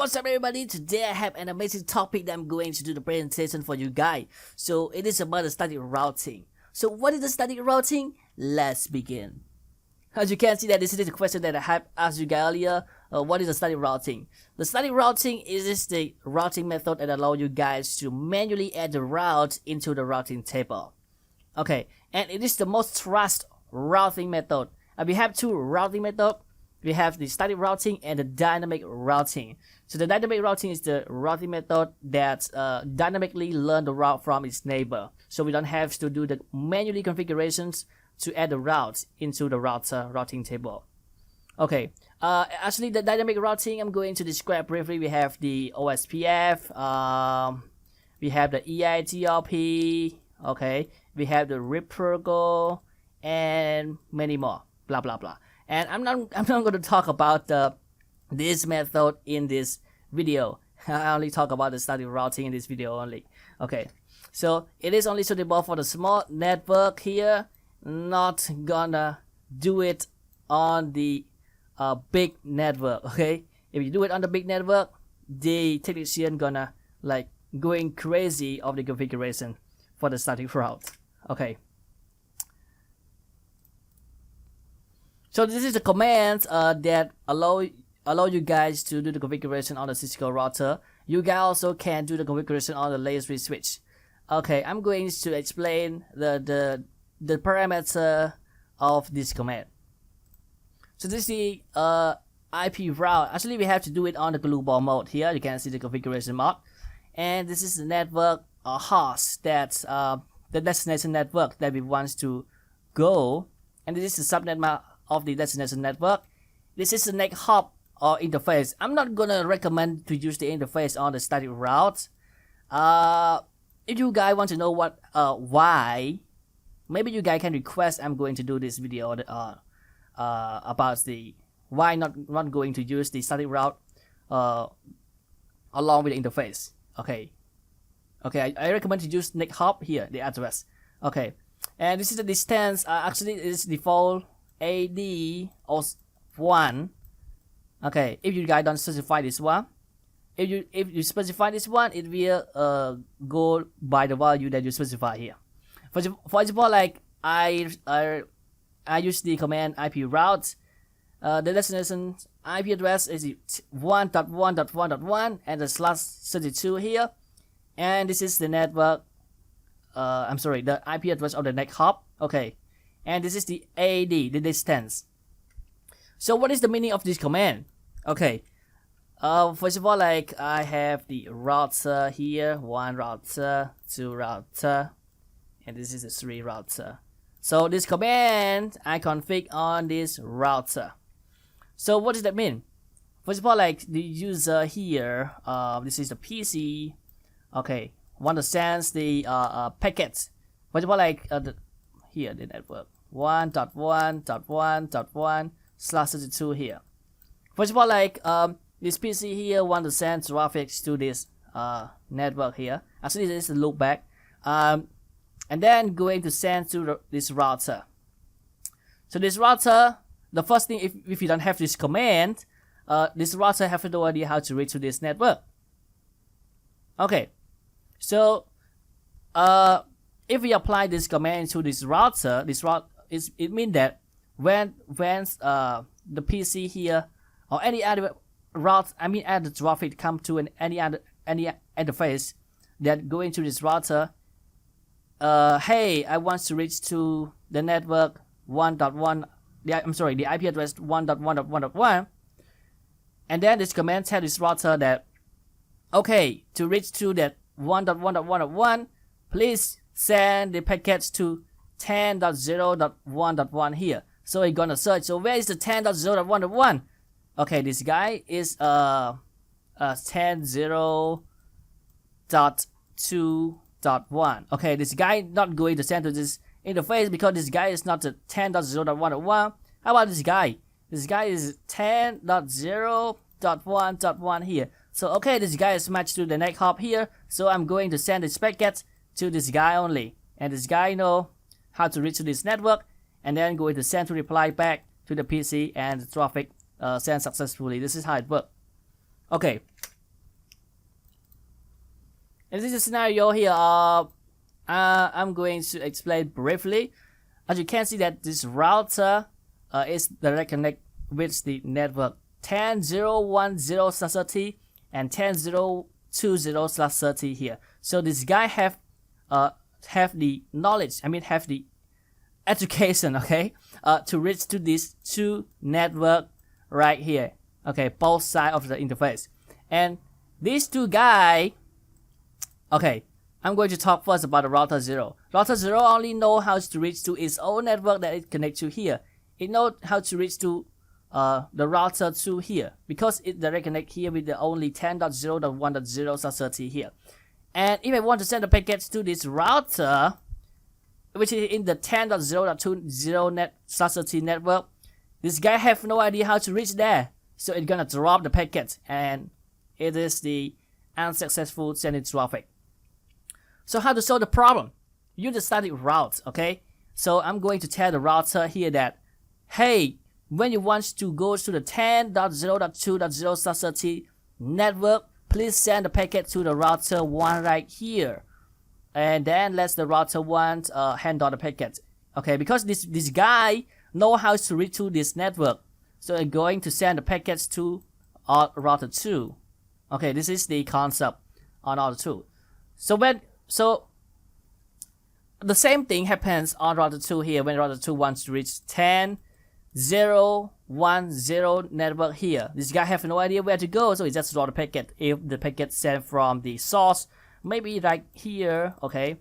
What's up everybody? Today I have an amazing topic that I'm going to do the presentation for you guys. So it is about the static routing. So what is the static routing? Let's begin. As you can see that this is the question that I have asked you guys earlier. What is the static routing? The static routing is the routing method that allows you guys to manually add the route into the routing table. Okay, and it is the most trusted routing method. We have two routing methods. We have the static routing and the dynamic routing. So the dynamic routing is the routing method that dynamically learns the route from its neighbor. So we don't have to do the manually configurations to add the route into the routing table. Okay, actually the dynamic routing I'm going to describe briefly. We have the OSPF, we have the EIGRP, okay, we have the RIPRGO, and many more, blah blah blah. And I'm not going to talk about this method in this video. I only talk about the static routing in this video only. Okay, so it is only suitable for the small network here. Not gonna do it on the big network. Okay, if you do it on the big network, the technician gonna like going crazy of the configuration for the static route. Okay. So this is the command that allow you guys to do the configuration on the Cisco router. You guys also can do the configuration on the layer 3 switch. Okay, I'm going to explain the parameter of this command. So this is the IP route. Actually, we have to do it on the global mode here. You can see the configuration mode, and this is the network host that's the destination network that we want to go, and this is the subnet map of the destination network. This is the next hop or interface. I'm not gonna recommend to use the interface on the static route. If you guys want to know what why, maybe you guys can request. I'm going to do this video about the why not going to use the static route along with the interface. Okay, I recommend to use next hop here, the address. Okay, and this is the distance. Actually, it is default AD or 1. Okay, if you guys don't specify this one, if you specify this one, it will go by the value that you specify here. For example, like I use the command IP route. The destination IP address is 1.1.1.1 and the /32 here, and this is the network. I'm sorry, the IP address of the next hop. Okay. And this is the AD, the distance. So what is the meaning of this command? Okay, first of all, like I have the router here, 1 router, 2 router, and this is the 3 router. So this command I config on this router. So what does that mean? First of all, like the user here, this is the PC. Okay, want to send the packets. First of all, like here the network 1.1.1.1/32 here. First of all, like this PC here want to send traffic to this network here. Actually, this is a loopback, and then going to send to this router. So this router, the first thing, if you don't have this command, this router have no idea how to reach to this network. Okay, so if we apply this command to this router, it means that when the PC here or any other route, add the traffic come to any interface that go into this router. Hey, I want to reach to the network 1.1. The IP address 1.1.1.1, and then this command tells this router that okay, to reach to that 1.1.1.1, please send the packets to 10.0.1.1 here. So we're gonna search. So where is the 10.0.1.1? Okay, this guy is 10.0.2.1. Okay, this guy not going to send to this interface because this guy is not the 10.0.1.1. How about this guy? This guy is 10.0.1.1 here. So okay, this guy is matched to the next hop here. So I'm going to send this packet to this guy only, and this guy know how to reach to this network, and then going to send to reply back to the PC, and the traffic sent successfully. This is how it works. Okay, And this is a scenario here. I'm going to explain briefly. As you can see that this router is direct connect with the network 10.0.10/30 and 10.0.20/30 here. So this guy have the knowledge, have the education, okay, to reach to these two network right here, okay, both sides of the interface. And these two guys, okay, I'm going to talk first about the router 0. Router 0 only know how to reach to its own network that it connects to here. It knows how to reach to the router 2 here, because it direct connect here with the only 10.0.1.0/30 here. And if I want to send the packets to this router, which is in the 10.0.20/30 network, this guy have no idea how to reach there. So it's gonna drop the packet, and it is the unsuccessful sending traffic. So how to solve the problem? Use the static route, okay? So I'm going to tell the router here that, hey, when you want to go to the 10.0.2.0/30 network, please send the packet to the router 1 right here. And then let the router 1 handle the packet. Okay, because this guy know how to reach to this network. So I'm going to send the packets to router 2. Okay, this is the concept on router 2. So the same thing happens on router 2 here when router 2 wants to reach 10.0.10 network here. This guy have no idea where to go, so he just draw the packet. If the packet sent from the source, maybe right here, okay.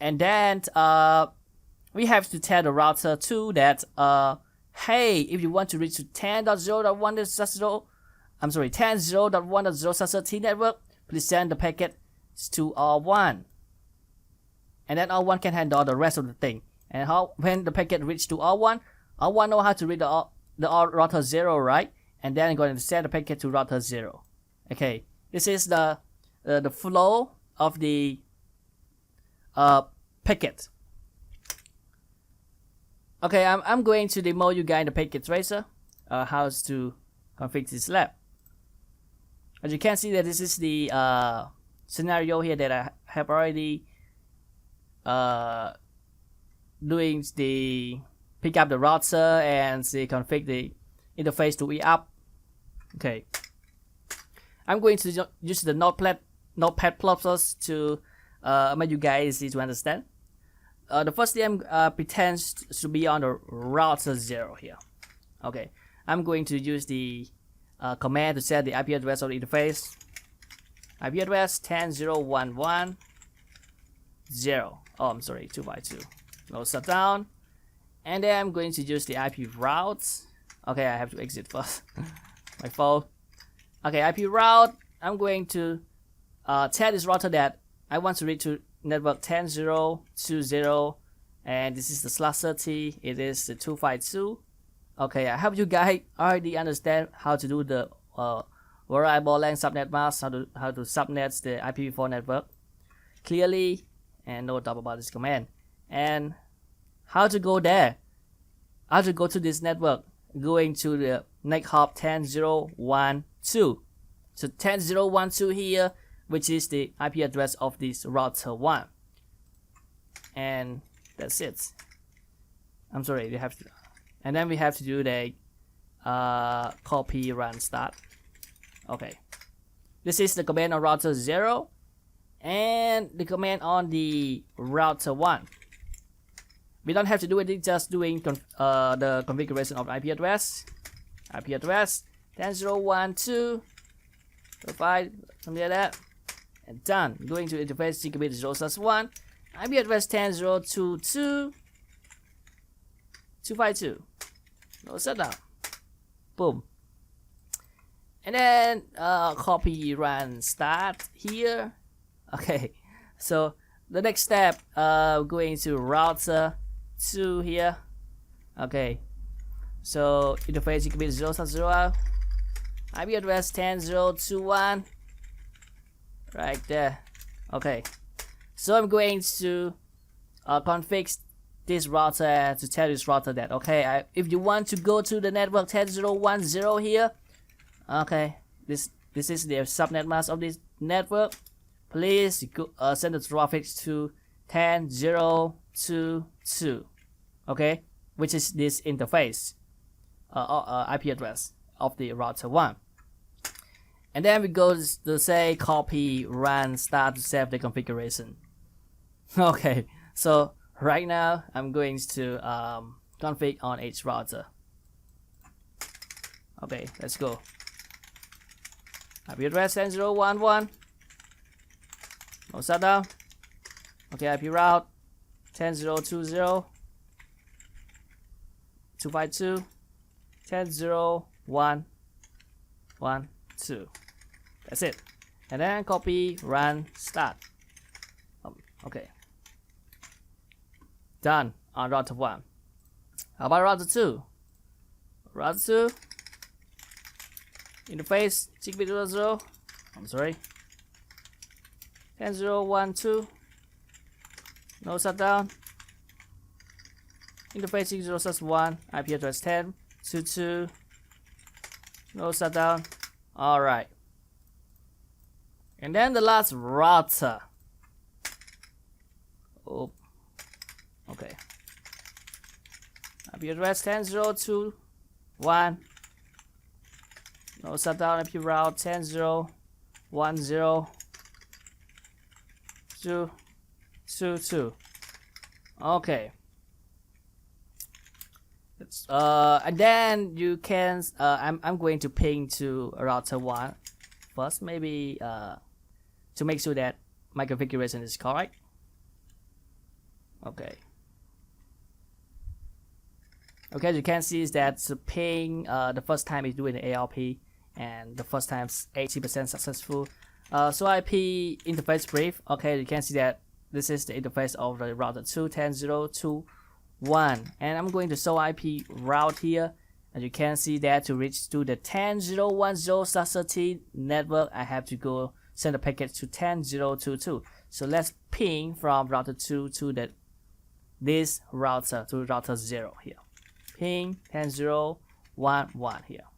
And then we have to tell the router 2 that hey, if you want to reach to 10.0.1.0/30 network, please send the packet to R1. And then R1 can handle the rest of the thing. And when the packet reach to R1 know how to read the router 0, right? And then I'm going to send the packet to router 0. Okay, this is the flow of the packet. Okay, I'm going to demo you guys the packet tracer, how to configure this lab. As you can see that this is the scenario here that I have already doing the pick up the router and configure the interface to up. Okay, I'm going to use the Notepad++ to make you guys easy to understand. The first thing pretends to be on the router 0 here. Okay, I'm going to use the command to set the IP address of the interface. IP address 10.0.1.1.0. Oh, I'm sorry, 2x2. No shutdown. And then I'm going to use the IP route. Okay, I have to exit first. My fault. Okay, IP route. I'm going to tell this router that I want to reach to network 10.0.20, and this is the /30. It is the 252. Okay, I hope you guys already understand how to do the variable length subnet mask, how to subnet the IPv4 network clearly, and no doubt about this command. And how to go there? How to go to this network? Going to the next hop 10.0.1.2. So 10.0.1.2 here, which is the IP address of this router 1. And that's it. I'm sorry, you have to. And then we have to do the copy run start. Okay, this is the command on router 0 and the command on the router 1. We don't have to do it, just doing the configuration of IP address. IP address 10.0.1.2.5, something like that, and done. Going to interface gigabit 0/1. IP address 10.0.22.252. No shutdown. Boom. And then copy run start here. Okay, so the next step, going to router 2 here. Okay, so interface gigabit 0/0. IP address 10.0.21 right there. Okay, so I'm going to configure this router to tell this router that, okay, if you want to go to the network 10.0.1.0 here, okay, this is the subnet mask of this network, please go, send the traffic to 10.0.2.2, okay, which is this interface IP address of the router 1. And then we go to say copy run start to save the configuration. Okay, so right now I'm going to config on each router. Okay, let's go. IP address 10.0.1.1. No shutdown. Okay, IP route 10.0.20. 252. 10.0.1.1.2. That's it. And then copy run start. Okay. Done on router 1. How about router 2? Router 2. Interface Zigbee 0. I'm sorry. 10.0.1.2. No shutdown. Interface 0/1. IP address 10.2.2. No shutdown. Alright. And then the last router. Oh. Okay. IP address 10.0.2.1. No shutdown. IP route 10.0.1.0.2.2. Okay. And then you can I'm going to ping to router 1 first, maybe to make sure that my configuration is correct. Okay, as you can see is that the ping the first time is doing the ARP, and the first time is 80% successful. So IP interface brief. Okay, you can see that this is the interface of the router 2 10.0.2.1, and I'm going to show IP route here. As you can see that to reach to the 10.0.1.0/13 network, I have to go send a packet to 10.0.2.2. So let's ping from router 2 to this router to router 0 here. Ping 10.0.1.1 here.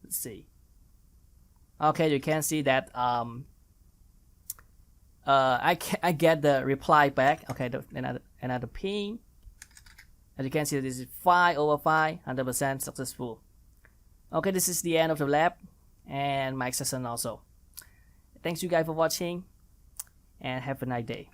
Let's see. Okay, you can see that I get the reply back. Okay, another ping. As you can see, this is 5/5, 100% successful. Okay, this is the end of the lab and my session also. Thanks you guys for watching, and have a nice day.